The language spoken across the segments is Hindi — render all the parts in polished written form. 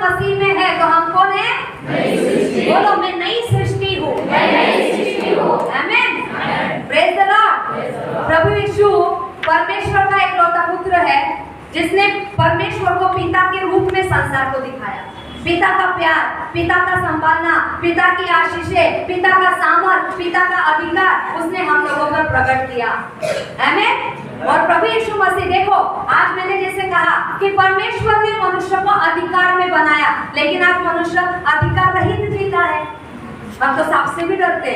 मसीह में है तो हम कौन है? बोलो, मैं नई सृष्टि हूँ। आमीन, प्रेज द लॉर्ड। प्रभु यीशु परमेश्वर का एकलौता पुत्र है जिसने परमेश्वर को पिता के रूप में संसार को दिखाया। पिता का प्यार, पिता का संभालना, पिता की आशीषें, पिता का सामर्थ, पिता का अधिकार उसने हम लोगों पर प्रकट किया। आमीन। और प्रभु यीशु मसीह, देखो आज मैंने जैसे कहा कि परमेश्वर ने मनुष्य को अधिकार में बनाया, लेकिन आज मनुष्य अधिकार रहित जीता है। हम तो सांप से भी डरते,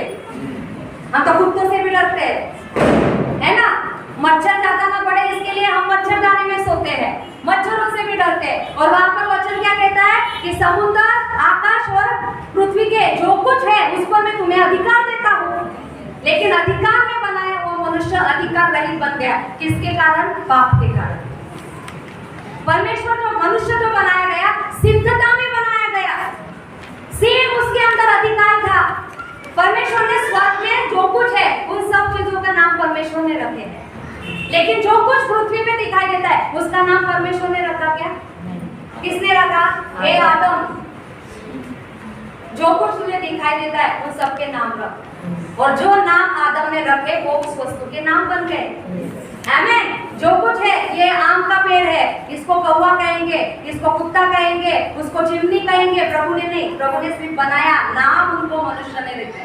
हम तो कुत्तों से भी डरते, है ना? मच्छर ज्यादा ना बढ़े इसके लिए हम मच्छरदानी में सोते हैं, मच्छरों से भी डरते हैं। और वहां पर वचन क्या कहता है कि समुद्र, आकाश और पृथ्वी के जो कुछ है उस पर मैं तुम्हें अधिकार देता हूँ। लेकिन अधिकार में बनाया हुआ मनुष्य अधिकार रहित बन गया। किसके कारण? पाप के कारण। परमेश्वर जो मनुष्य जो बनाया गया, सिद्धता में बनाया गया, सेम उसके अंदर अधिकार था। परमेश्वर ने स्वर्ग में जो कुछ है उन सब चीजों का नाम परमेश्वर ने रखे हैं, लेकिन जो कुछ पृथ्वी पे दिखाई देता है उसका नाम परमेश्वर ने रखा क्या? किसने रखा? हे आदम, जो कुछ तुझे दिखाई देता है उन सब के नाम रख। और जो नाम आदम ने रखे वो उस वस्तु के नाम बन गए। आमीन। जो कुछ है, ये आम का पेड़ है, इसको कौवा कहेंगे, इसको कुत्ता कहेंगे, उसको चिमनी कहेंगे। प्रभु ने नहीं, प्रभु ने सिर्फ बनाया, नाम उनको मनुष्य ने रखे।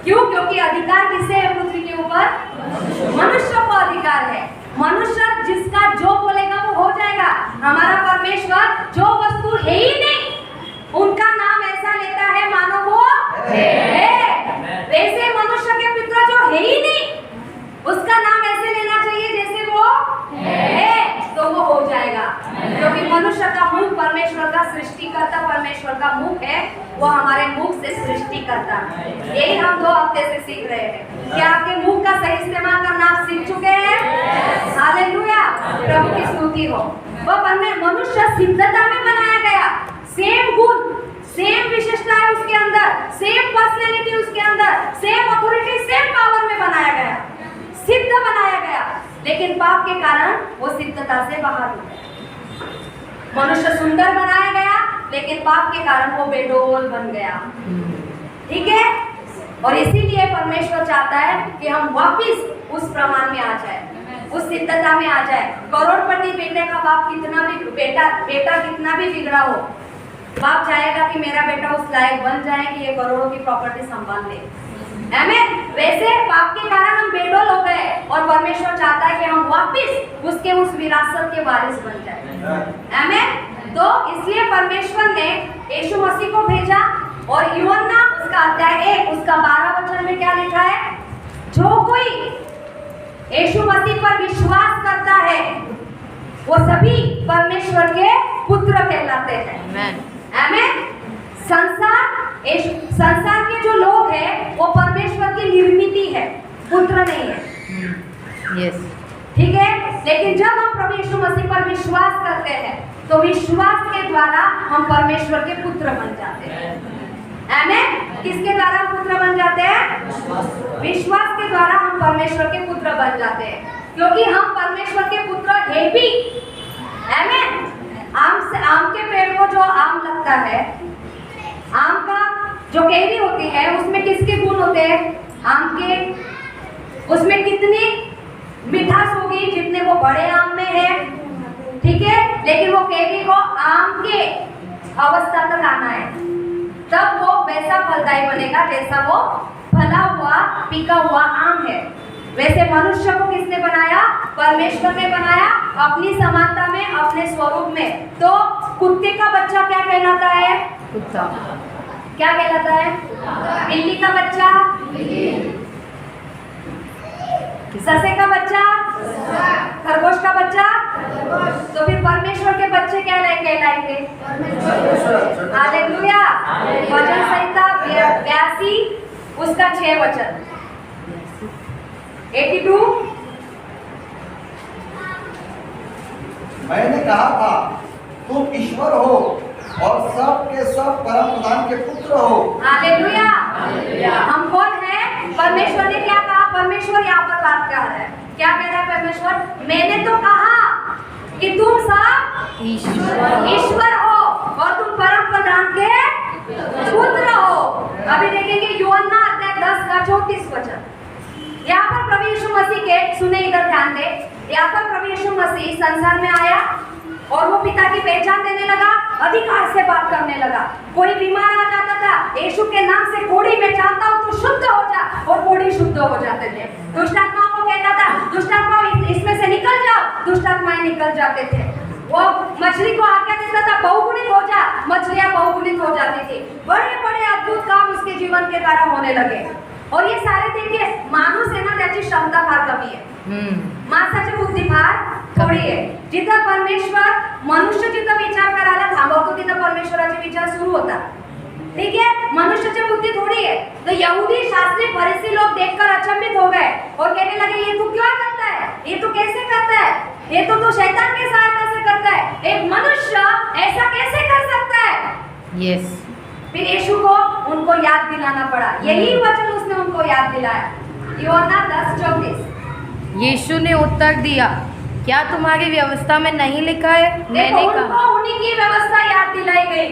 क्यों? क्योंकि अधिकार किसे है पृथ्वी के ऊपर? मनुष्य को अधिकार है। मनुष्य जिसका जो बोलेगा वो हो जाएगा। हमारा परमेश्वर जो वस्तु है ही नहीं उनका नाम ऐसा लेता है मानो वो है। वैसे मनुष्य के पिता जो है ही नहीं उसका नाम ऐसे लेना चाहिए जैसे वो है, तो वो हो जाएगा। क्योंकि मनुष्य का मुख परमेश्वर का सृष्टिकर्ता परमेश्वर का मुख है, वो हमारे मुख से सृष्टि करता है। यही हम 2 हफ्ते से सीख रहे हैं। क्या आपके मुख का सही इस्तेमाल करना आप सीख चुके हैं? हालेलुया, प्रभु की स्तुति हो। वो मनुष्य सिद्धता में बनाया गया, सेम गुण, सेम विशेषताएं उसके अंदर, सेम पर्सनैलिटी उसके अंदर, सेम अथॉरिटी, सेम पावर में बनाया गया, सिद्ध बनाया गया। लेकिन पाप के कारण वो सिद्धता से बाहर हो गया। मनुष्य सुंदर बनाया गया, लेकिन पाप के कारण वो बेडोल बन गया। ठीक है? और इसीलिए परमेश्वर चाहता है कि हम वापिस उस प्रमाण में आ जाए, उस सिद्धता में आ जाए। करोड़पति बेटे का बाप कितना भी बेटा कितना भी बिगड़ा हो, बाप चाहेगा कि मेरा बेटा उस लायक बन जाए कि ये करोड़ों की प्रॉपर्टी संभाल ले। आमीन। वैसे पाप के कारण हम बेडोल हो गए और परमेश्वर चाहता है कि हम वापिस उसके उस विरासत के वारिस बन जाए। आमीन। तो इसलिए परमेश्वर ने यीशु मसीह को भेजा। और यूहन्ना उसका अध्याय 1 उसका 12 वचन में क्या लिखा है? जो कोई यीशु मसीह पर विश्वास करता है वो सभी परमेश्वर के पुत्र कहलाते हैं। आमीन। संसार के जो लोग हैं वो परमेश्वर की निर्मिति है, पुत्र नहीं है। यस, ठीक है। लेकिन जब हम प्रभु यीशु मसीह पर विश्वास करते हैं तो विश्वास के द्वारा हम परमेश्वर के पुत्र बन जाते हैं। आमीन। किसके द्वारा पुत्र बन जाते हैं? विश्वास के द्वारा हम परमेश्वर के पुत्र बन जाते हैं, क्योंकि हम परमेश्वर के पुत्र है भी। आमीन। आम के पेड़ को जो आम लगता है, आम का जो कैरी होती है उसमें किसके गुण होते हैं? आम के। उसमें कितनी मिठास होगी जितने वो बड़े आम में है, ठीक है। लेकिन वो कैरी को आम के अवस्था तक आना है, तब वो वैसा फलदायी बनेगा जैसा वो फला हुआ पीका हुआ आम है। वैसे मनुष्य को किसने बनाया? परमेश्वर ने बनाया, अपनी समानता में, अपने स्वरूप में। तो कुत्ते का बच्चा क्या कहलाता है? कुत्ता। क्या कहलाता है? बिल्ली का बच्चा? ससे का बच्चा? खरगोश का बच्चा? तो फिर परमेश्वर के बच्चे क्या कहलाएंगे? हालेलुया। वचन संहिता 82 उसका 6 वचन 82। मैंने कहा था तुम ईश्वर हो और सब के सब परम प्रधान के पुत्र हो। हालेलुया। हम कौन है? परमेश्वर ने क्या कहा? परमेश्वर यहाँ पर बात कर रहा है। क्या कह रहा है परमेश्वर? मैंने तो कहा कि तुम सब ईश्वर हो और तुम परम ध्यान दे, यहाँ पर प्रभु यीशु मसीह संसार में आया और वो पिता की पहचान देने लगा, अधिकार से बात करने लगा। कोई बीमार आ जाता था, यीशु के नाम से कोढ़ी में चाहता हूँ तो शुद्ध हो जा, और कोढ़ी शुद्ध हो जाते थे। दुष्ट आत्माओं को कहता था, दुष्ट आत्माओं इसमें से निकल जाओ, दुष्ट आत्माएं निकल जाते थे। वो मछली को आज्ञा देता था, बहुगुणित हो जा, मछलियां बहुगुणित हो जाती थी। बड़े बड़े अद्भुत काम उसके जीवन के द्वारा होने लगे। और ये सारे देखिए, माणूस है ना, त्याची क्षमता फार कमी आहे, माणसाची बुद्धी फार थोडी आहे। जिथं परमेश्वर मनुष्य जिथं विचार करायला थांबवतो तिथं परमेश्वराचे विचार सुरू होतात। ठीक है, मनुष्य बुद्धि थोड़ी है। तो यहूदी शास्त्री फरीसी लोग देखकर अचंभित हो गए और कहने लगे, ये तू क्यों करता है, ये तू कैसे करता है, ये तो शैतान की सहायता से करता है, एक मनुष्य ऐसा कैसे कर सकता है। यस। फिर यीशु को उनको याद दिलाना पड़ा, यही वचन उसने उनको याद दिलाया। यूहन्ना 10:34। यीशु ने उत्तर दिया, क्या तुम्हारी व्यवस्था में नहीं लिखा है? मैंने कहा, उनको उन्हीं की व्यवस्था याद दिलाई गई।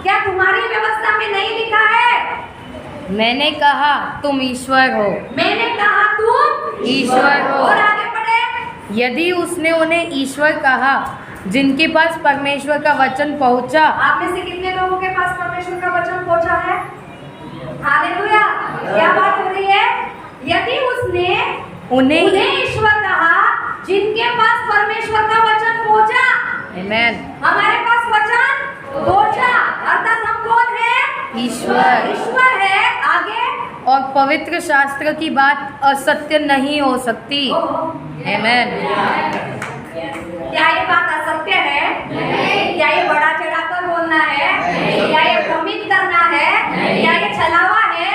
क्या तुम्हारी व्यवस्था में नहीं लिखा है? मैंने कहा तुम ईश्वर हो। मैंने कहा तुम ईश्वर हो। और आगे बढ़े। यदि उसने उन्हें ईश्वर कहा जिनके पास परमेश्वर का वचन पहुंचा, आप में से कितने लोगों के पास परमेश्वर का वचन पहुंचा है? हालेलुया। क्या बात हो रही है? यदि उसने उन्हें ईश्वर कहा जिनके पास परमेश्वर का वचन पहुंचा। आमेन। हमारे पास वचन पहुंचा, अर्थात हम कौन है? ईश्वर। ईश्वर है। आगे, और पवित्र शास्त्र की बात असत्य नहीं हो सकती। आमेन। क्या ये बात असत्य है? क्या ये बड़ा चढ़ाकर बोलना है? क्या ये भ्रमित करना है? क्या ये छलावा है?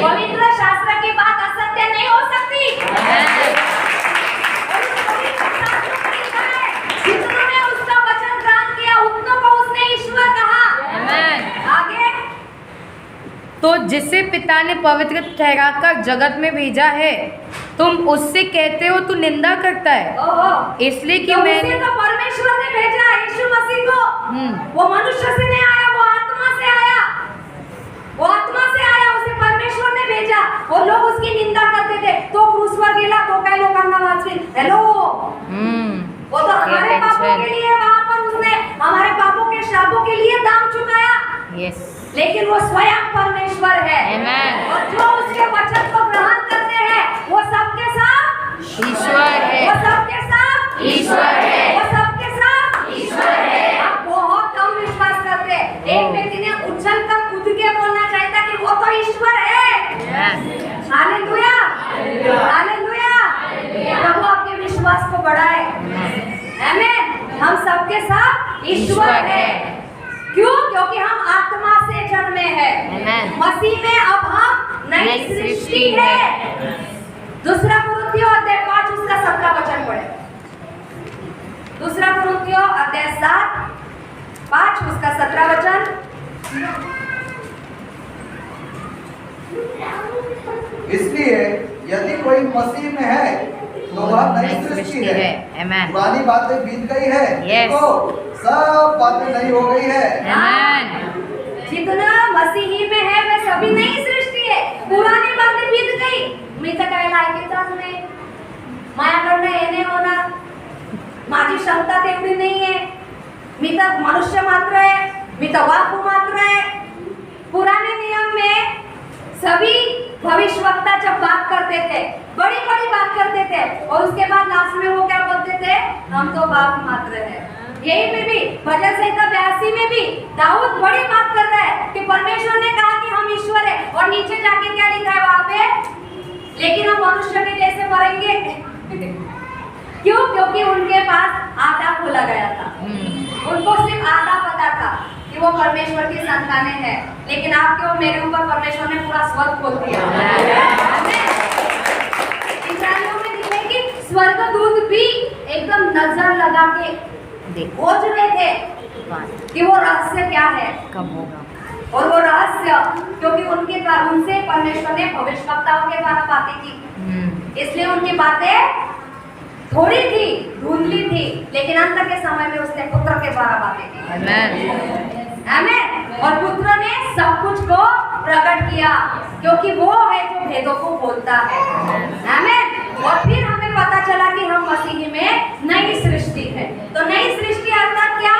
पवित्र शास्त्र की बात असत्य नहीं हो सकती। जिन्होंने उसका वचन ग्रहण किया उतनों को उसने ईश्वर कहा। आगे, तो जिसे पिता ने पवित्र ठहराकर जगत में भेजा है, तुम उससे कहते हो तू निंदा करता है। इसलिए कि तो मैंने उसे तो परमेश्वर ने भेजा, यीशु मसीह को। वो मनुष्य से नहीं आया, वो आत्मा से आया, वो आत्मा से आया, उसे परमेश्वर ने भेजा। और लोग उसकी निंदा करते थे, तो क्रूस पर गेला तो काही लोकांना वाचवेल। हेलो, वो तो हमारे पापों के लिए वहां पर उसने हमारे पापों के श्रापों के लिए दाम चुकाया। यस। लेकिन वो स्वयं परमेश्वर है। आमेन। और जो उसके वचन को ग्रहण करते हैं वो सबके साथ ईश्वर है। वो सबके साथ ईश्वर है। वो सबके साथ ईश्वर है। आप बहुत कम विश्वास करते हैं। एक व्यक्ति ने उछल कर कूद के बोलना चाहिए था कि वो तो ईश्वर है। Hallelujah, hallelujah. प्रभु आपके विश्वास को बढ़ाए। आमेन। हम सबके साथ ईश्वर है। क्यों? क्योंकि हम आत्मा से जन्मे हैं। मसीह में अब हम नई सृष्टि है। दूसरा कुरिन्थियों अध्याय 5 उसका 17 वचन पढ़े। दूसरा कुरिन्थियों अध्याय 5 उसका 17 वचन। इसलिए यदि कोई मसीह में है तो वह नई सृष्टि है। आमेन। पुरानी बातें बीत गई है, देखो सब बातें नई हो गई है। आमेन। जितना मसीही में है वह सभी नई सृष्टी है। पुरानी बातें बीत गई। मी तर काय लायकीचाच नाही, माझ्याकडनं हे नाही होणार, माझी क्षमता तेवढी नाही आहे, मी तर मनुष्य मात्र है, मी तर बापू मात्र है। पुराने नियम में सभी भविष्यवक्ता जब बात करते थे, बड़ी बड़ी बात करते थे, और उसके बाद लास्ट में वो क्या बोलते थे? हम तो बाप मात्र है। यही में भी भजन संहिता 82 में भी दाऊद बड़ी बात कर रहा है कि परमेश्वर ने कहा कि हम ईश्वर है, और नीचे जाके क्या लिखा है वहां पे? लेकिन हम मनुष्य के जैसे मरेंगे। क्यों? क्योंकि उनके पास आधा खोला गया था। उनको सिर्फ आधा पता था कि वो परमेश्वर की संतानें हैं। लेकिन आपके और मेरे ऊपर परमेश्वर ने पूरा स्वर्ग खोल दिया। इस्राएलियों में दिखे कि स्वर्गदूत भी एकदम नजर लगा के खोज रहे थे कि वो रहस्य क्या है, कब होगा। और वो रहस्य क्योंकि उनसे परमेश्वर ने भविष्यवक्ताओं के द्वारा बातें की, इसलिए उनकी बातें थोड़ी थी, धुंधली थी, लेकिन अंत के समय में उसने पुत्र के द्वारा बातें की। आमेन। आमेन। और पुत्र ने सब कुछ को प्रकट किया, क्योंकि वो है जो भेदों को खोलता है। आमेन। और फिर हमें पता चला कि हम मसीह में नई सृष्टि है। तो नई सृष्टि अर्थात क्या?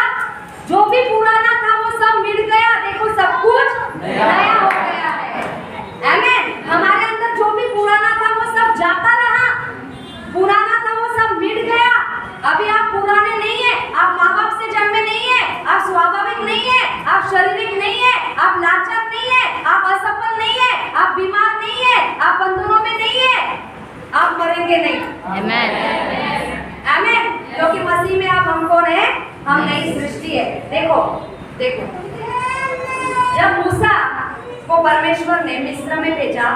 जो भी पुराना था वो सब मिट गया, देखो सब कुछ नया हो गया है। आमीन। हमारे अंदर जो भी पुराना था वो सब जाता रहा, पुराना था वो सब मिट गया। अभी आप पुराने नहीं है, आप माँ बाप से जन्मे नहीं है, आप स्वाभाविक नहीं है, आप शारीरिक नहीं है, आप लाचार नहीं है, आप असफल नहीं है, आप बीमार नहीं है, आप बंधनों में नहीं है, आप मरेंगे नहीं। आमीन। क्योंकि मसीह में आप हम कौन है? हम नई सृष्टि है। देखो देखो, जब मूसा को परमेश्वर ने मिस्र में भेजा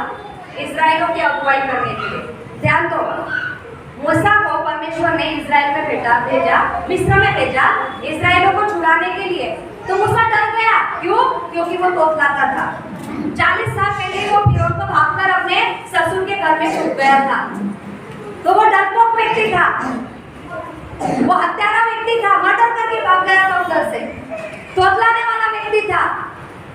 इस्राएलियों की अगुवाई करने के लिए, ध्यान दो, मूसा को परमेश्वर ने इस्राएल में भेजा, मिस्र में भेजा इस्राएलियों को छुड़ाने के लिए। तो मूसा डर गया, क्यों? क्योंकि वो तोतलाता था। 40 साल पहले वो फिरौन को भागकर अपने ससुर के घर में छुप गया था। तो वो डरपोक व्यक्ति था, वो हत्यारा व्यक्ति था, मर्डर करके भाग गया था उधर से। तोतलाने वाला व्यक्ति था।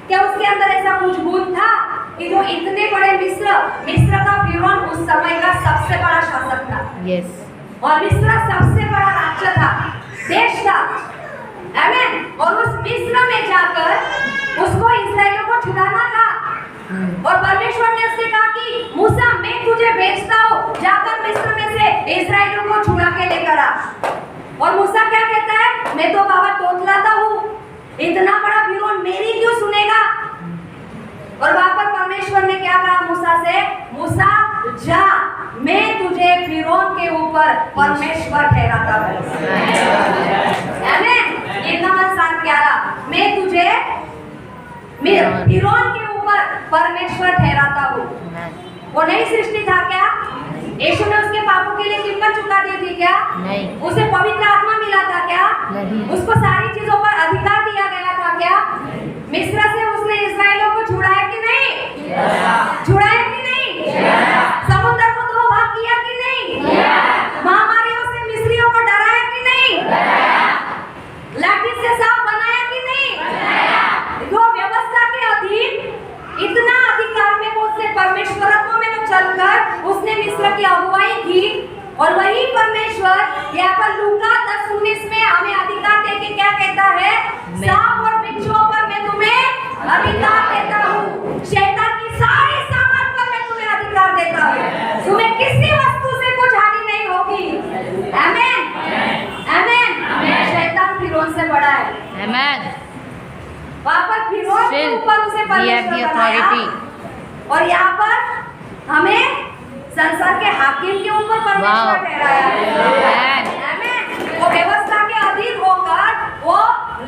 क्या उसके अंदर ऐसा कुछ गुण था कि जो इतने बड़े मिस्र का फिरौन उस समय का सबसे बड़ा शासक था। यस। और मिस्र सबसे बड़ा राज्य था, देश था। आमीन। और उस मिस्र में जाकर उसको इस्राएलियों को छुड़ाना था। और परमेश्वर ने उससे कहा कि मूसा मैं तुझे भेजता हूँ, जाकर मिस्र में से इस्राएलियों को छुड़ा के लेकर आ। और मूसा क्या कहता है? मैं तो बाबा तोतलाता हूँ, इतना बड़ा फिरौन मेरी क्यों सुनेगा? और वहां पर परमेश्वर ने क्या कहा मूसा से? मूसा जा, मैं तुझे फिरौन के ऊपर परमेश्वर ठहराता हूँ। आमीन। निर्गमन 7:11, मैं तुझे फिरौन के ऊपर परमेश्वर ठहराता हूँ। वो नई सृष्टि था क्या? यीशु ने उसके पापों के लिए कीमत चुका दी थी क्या? नहीं। उसे पवित्र आत्मा मिला था क्या? नहीं। उसको सारी चीजों पर अधिकार दिया गया था क्या? मिस्र से उसने इस्राएलियों को छुड़ाया कि नहीं? छुड़ाया कि नहीं? समुद्र को 2 भाग किया कि नहीं? महामारियों से मिस्रियों को डराया कि नहीं? लाठी से सांप बनाया कि नहीं? देखो, व्यवस्था के अधीन इतना अधिकार में वो उसने परमेश्वरत्व में चलकर उसने मिस्र की अगुवाई की। और वही परमेश्वर यहाँ पर लूका 10:19 में हमें अधिकार देके क्या कहता है? सांप और बिच्छुओं पर मैं तुम्हें अधिकार देता हूँ, शैतान की सारी सामर्थ पर मैं तुम्हें अधिकार देता हूँ, तुम्हें किसी वस्तु से कुछ हानि नहीं होगी। आमीन। आमीन। शैतान फिरौन से बड़ा है। आमीन। वहाँ पर फिरौन के ऊपर उसे परमेश्वर बनाया, और यहाँ पर हमें संसार के हाकिम के ऊपर परमेश्वर ठहराया है। आमीन। वो व्यवस्था के अधीन होकर वो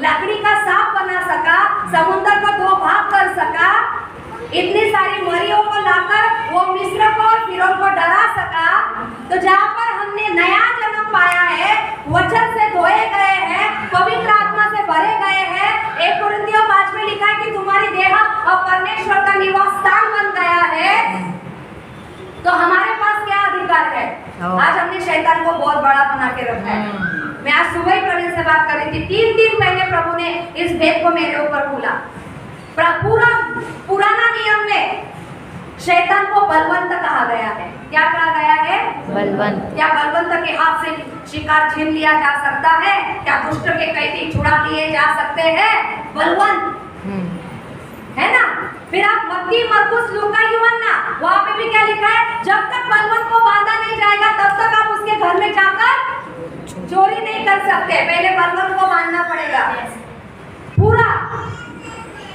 लकड़ी का सांप बना सका, समुद्र को 2 भाग कर सका, इतनी सारी मरियों को लाकर वो मिस्र को और फिरौन को डरा सका। तो जहाँ पर हमने नया जन्म पाया है, वचन से धोए गए हैं, पवित्र आत्मा से भरे गए हैं, 1 कोरिन्थियों 5 में लिखा है कि तुम्हारी देह अब परमेश्वर का निवास स्थान बन गया है। तो हमारे पास क्या अधिकार है? आज हमने शैतान को बहुत बड़ा बना के रखा है। मैं आज सुबह ही प्रवीण से बात कर रही थी, 3 दिन पहले प्रभु ने इस भेद को मेरे ऊपर खोला। पूरा पुराना नियम में शैतान को बलवंत कहा गया है। क्या कहा गया है? बलवंत। क्या बलवंत के हाथ से शिकार छीन लिया जा सकता है? क्या दुष्ट के कैदी छुड़ा लिए जा सकते हैं? बलवंत है ना। फिर आप मत्ती, मरकुस, लूका, यूहन्ना, वहाँ पे भी क्या लिखा है? जब तक बलवंत को बांधा नहीं जाएगा तब तक आप उसके घर में जाकर चोरी नहीं कर सकते, पहले बलवंत को बांधना पड़ेगा। पूरा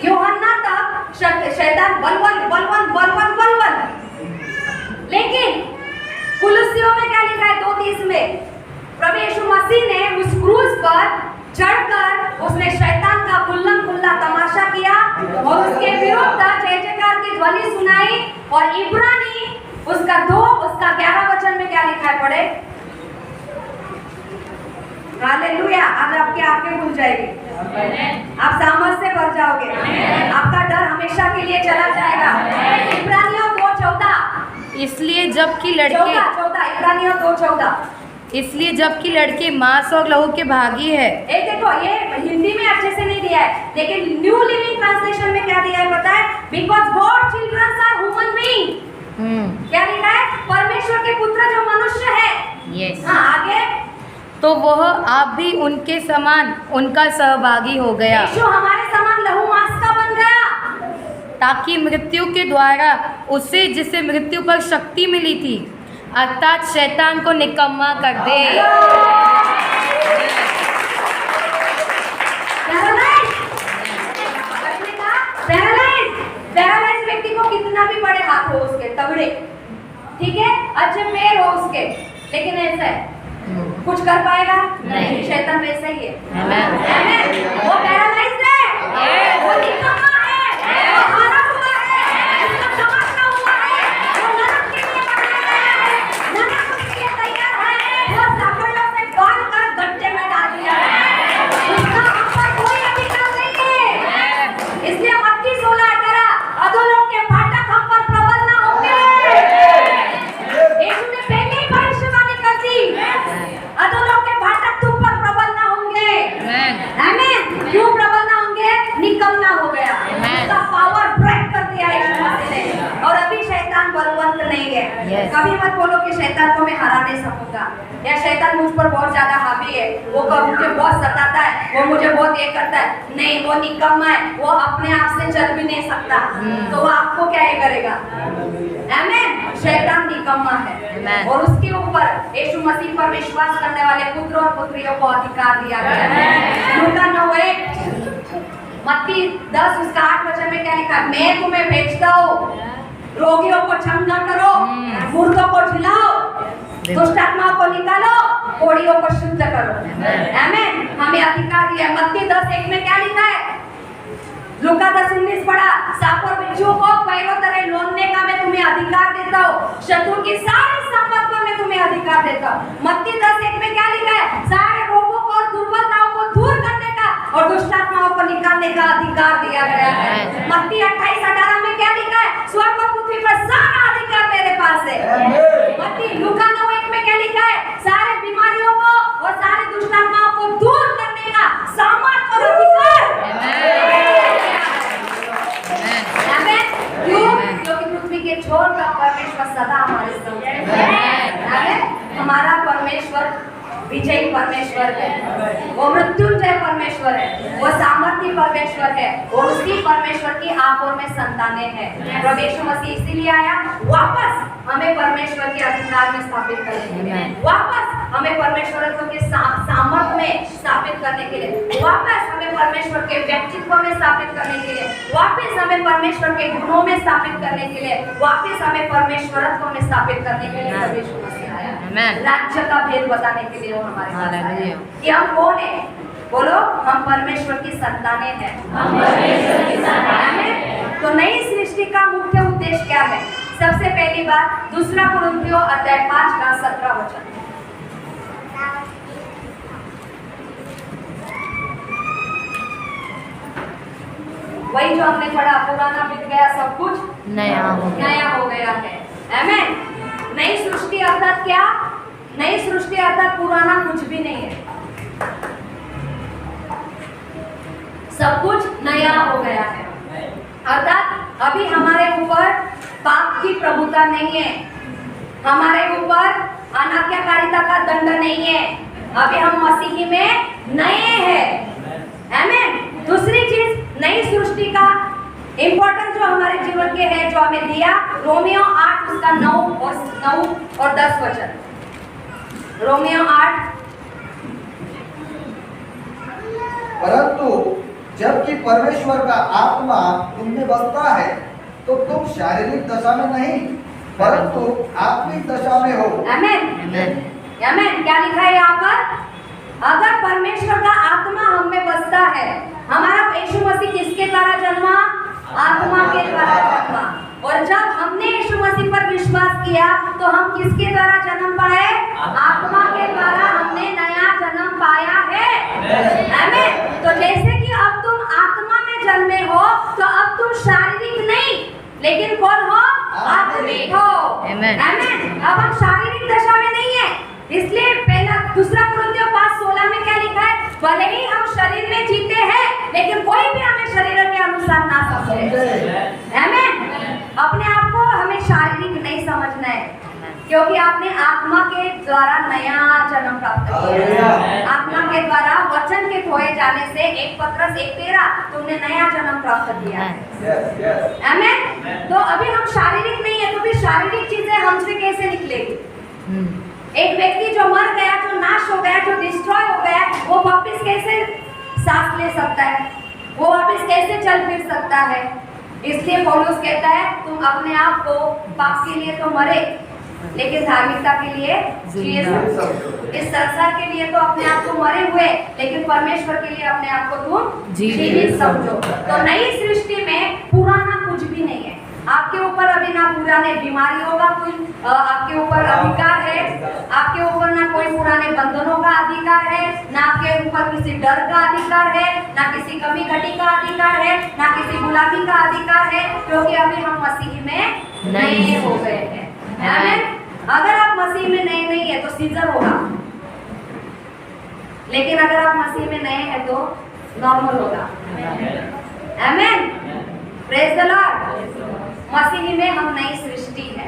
यूहन्ना तक शैतान बलवंत। लेकिन कुलुस्सियों में क्या लिखा है? 2:30 में प्रभु यीशु मसीह ने उस क्रूस पर चढ़कर उसने शैतान का खुल्ला तमाशा किया और उसके विरुद्ध जय जयकार की ध्वनि सुनाई। और इब्रानी उसका 2 उसका 11 वचन में क्या लिखा है? पढ़े। हालेलुया। आज आपकी आंखें खुल जाएगी, आप सामर्थ से भर जाओगे, आपका डर हमेशा के लिए चला जाएगा। इब्रानियों 2:14। इसलिए जबकि लड़के 14 इब्रानियों 2:14। इसलिए जबकि लड़के मांस और लहू के भागी है। एक देखो, ये हिंदी में अच्छे से नहीं दिया है, लेकिन न्यू लिविंग ट्रांसलेशन में क्या दिया है पता है? Because God children are human being. क्या लिखा है? परमेश्वर के पुत्र जो मनुष्य है यस। हाँ आगे, तो वह आप भी उनके समान उनका सहभागी हो गया, यीशु हमारे समान लहू मांस का बन गया, ताकि मृत्यु के द्वारा उसे जिसे मृत्यु पर शक्ति मिली थी अर्थात शैतान को निकम्मा कर दे। पैरालाइज व्यक्ति को कितना भी बड़े हाथ हो उसके, तगड़े, ठीक है, अच्छे पैर हो उसके, लेकिन ऐसा है कुछ कर पाएगा नहीं। शैतान वैसा ही है, वो पैरालाइज है, वो निकम्मा है, वो हारा हुआ है, उसका तमाशा हुआ है, वो नरक के लिए बनाया गया है, नरक उसके लिए तैयार है, वो साकड़ों से बांध कर गड्ढे में डाल दिया है, उसका हम पर कोई अधिकार नहीं है। इसलिए मत्ती 16:18 अधोलोक के फाटक हम पर प्रबल ना होंगे। यीशु ने पहले ही भविष्यवाणी कर दी, अधोलोक के फाटक तुम पर प्रबल ना होंगे। आमीन। क्यों प्रबल ना होंगे? निकम्मा हो गया, उसका पावर ब्रेक कर दिया यीशु मसीह ने, और अभी शैतान बलवंत नहीं है। कभी मत बोलो कि शैतान को मैं हरा नहीं सकूंगा, या शैतान मुझ पर बहुत ज्यादा हावी है, वो मुझे बहुत सताता है, वो मुझे बहुत ये करता है। नहीं, वो निकम्मा है, वो अपने आप से चल भी नहीं सकता, तो वो आपको क्या ये करेगा? आमीन। शैतान निकम्मा है, और उसके ऊपर यीशु मसीह पर विश्वास करने वाले पुत्र और पुत्रियों को अधिकार दिया गया है। लूका 9:1, मत्ती 10 उसका 8 वचन में क्या लिखा है? मैं तुम्हें भेजता हूँ, रोगियों को चंगा करो, मुर्दों को झिलाओ, दुष्ट आत्माओं को निकालो, कोढ़ियों को शुद्ध करो। आमीन। हमें अधिकार दिया। मत्ती 10:1 में क्या लिखा है? लूका 10:19 पढ़ा, सांप और बिच्छू को पैरों तरह लोंदने का मैं तुम्हें अधिकार देता हूँ, शत्रु की सारी संपत्ति पर मैं तुम्हें अधिकार देता हूँ। मत्ती 10:1 में क्या लिखा है? सारे रोगों को और दुर्बलताओं को दूर करने का और दुष्ट आत्माओं को निकालने का अधिकार दिया गया है। मत्ती 28:18 में क्या लिखा है? स्वर्ग और पृथ्वी पर सारा अधिकार मेरे पास है। मत्ती लूका 9:1 में क्या लिखा है? सारे बीमारियों को और सारे दुष्ट आत्माओं को दूर करने का सामर्थ्य और अधिकार। क्यों? क्योंकि पृथ्वी के छोर का परमेश्वर सदा हमारे संग है। हमारा परमेश्वर विजयी परमेश्वर है, वो मृत्युंजय परमेश्वर है, वो सामर्थ्य परमेश्वर है, और उसकी परमेश्वर की आंखों में संतानें हैं। प्रभु यीशु मसीह इसीलिए आया वापस हमें परमेश्वर के अधिकार में स्थापित करने के लिए, वापस हमें परमेश्वरत्व के सामर्थ्य में स्थापित करने के लिए, वापस हमें परमेश्वर के व्यक्तित्व में स्थापित करने के लिए, वापस हमें परमेश्वर के गुणों में स्थापित करने के लिए, वापस हमें परमेश्वरत्व में स्थापित करने के लिए प्रभु यीशु मसीह आया। राज्य का भेद बताने के लिए वो हमारे पास आया कि हम कौन है। बोलो, हम परमेश्वर की संतानें हैं। तो नई सृष्टि का मुख्य उद्देश्य क्या है? सबसे पहली बात, 2 कुरिन्थियों अध्याय 5 का 17 वचन। वही जो हमने पढ़ा, पुराना बीत गया, सब कुछ नया हो गया है। आमीन। नई सृष्टि अर्थात क्या? नई सृष्टि अर्थात पुराना कुछ भी नहीं है, सब कुछ नया हो गया है। अर्थात अभी हमारे ऊपर पाप की प्रभुता नहीं है, हमारे ऊपर अनाज्ञाकारिता का दंड नहीं है, अभी हम मसीही में नए हैं। आमीन। दूसरी चीज, नई सृष्टि का इंपॉर्टेंस जो हमारे जीवन के है, जो हमें दिया, रोमियो 8 उसका 9 और 10 वचन। रोमियो 8। परंतु जबकि परमेश्वर का आत्मा तुमने बसता है, तो तुम शारीरिक दशा में नहीं परंतु आत्मिक दशा में हो। आमीन। आमीन। क्या लिखा है यहाँ पर? अगर परमेश्वर का आत्मा हम में बसता है, हमारा यीशु मसीह किसके द्वारा जन्मा? आत्मा के द्वारा जन्मा। और जब हमने यीशु मसीह पर विश्वास किया तो हम किसके द्वारा जन्म पाए? आत्मा के द्वारा हमने नया जन्म पाया है। आमीन। तो जैसे कि अब तुम आत्मा में जन्मे हो, तो अब तुम शारीरिक नहीं, लेकिन कौन हो? आत्मिक हो। आमीन। अब हम शारीरिक दशा में नहीं है, इसलिए पहला 2 कुरिन्थियों 5:16 में क्या लिखा है? भले ही हम शरीर में जीते हैं, लेकिन कोई भी हमें शरीर के अनुसार ना समझे। आमीन। अपने आप को हमें शारीरिक नहीं समझना है, क्योंकि आपने आत्मा के द्वारा नया जन्म प्राप्त किया। हालेलुया। आत्मा के द्वारा वचन के धोए जाने से 1 पत्रस 1:13 तुमने नया जन्म प्राप्त किया है। यस यस आमीन। तो अभी हम शारीरिक नहीं है, तो फिर शारीरिक चीजें हमसे कैसे निकलेगी? एक व्यक्ति जो मर गया, जो नाश हो गया, जो डिस्ट्रॉय हो गया, वो वापस कैसे सांस ले सकता है? वो वापस कैसे चल फिर सकता है? इसलिए पौलुस कहता है तुम अपने आप को पाप के लिए तो मरे, लेकिन धार्मिकता के लिए जिए। इस संसार के लिए तो अपने आप को मरे हुए, लेकिन परमेश्वर के लिए अपने आप को तुम जीवित समझो। तो नई सृष्टि में पुराना कुछ भी नहीं है। आपके ऊपर अभी ना पुराने बीमारियों का कोई आपके ऊपर अधिकार है, आपके ऊपर ना कोई पुराने बंधनों का अधिकार है, ना आपके ऊपर किसी डर का अधिकार है, ना किसी कमी घटी का अधिकार है, ना किसी गुलामी का अधिकार है, क्योंकि अभी हम मसीह में नए हो गए हैं। आमीन। अगर आप मसीह में नए नहीं है तो सीजर होगा, लेकिन अगर आप मसीह में नए हैं तो नॉर्मल होगा। आमीन। Praise the Lord. मसीह में हम नई सृष्टि है।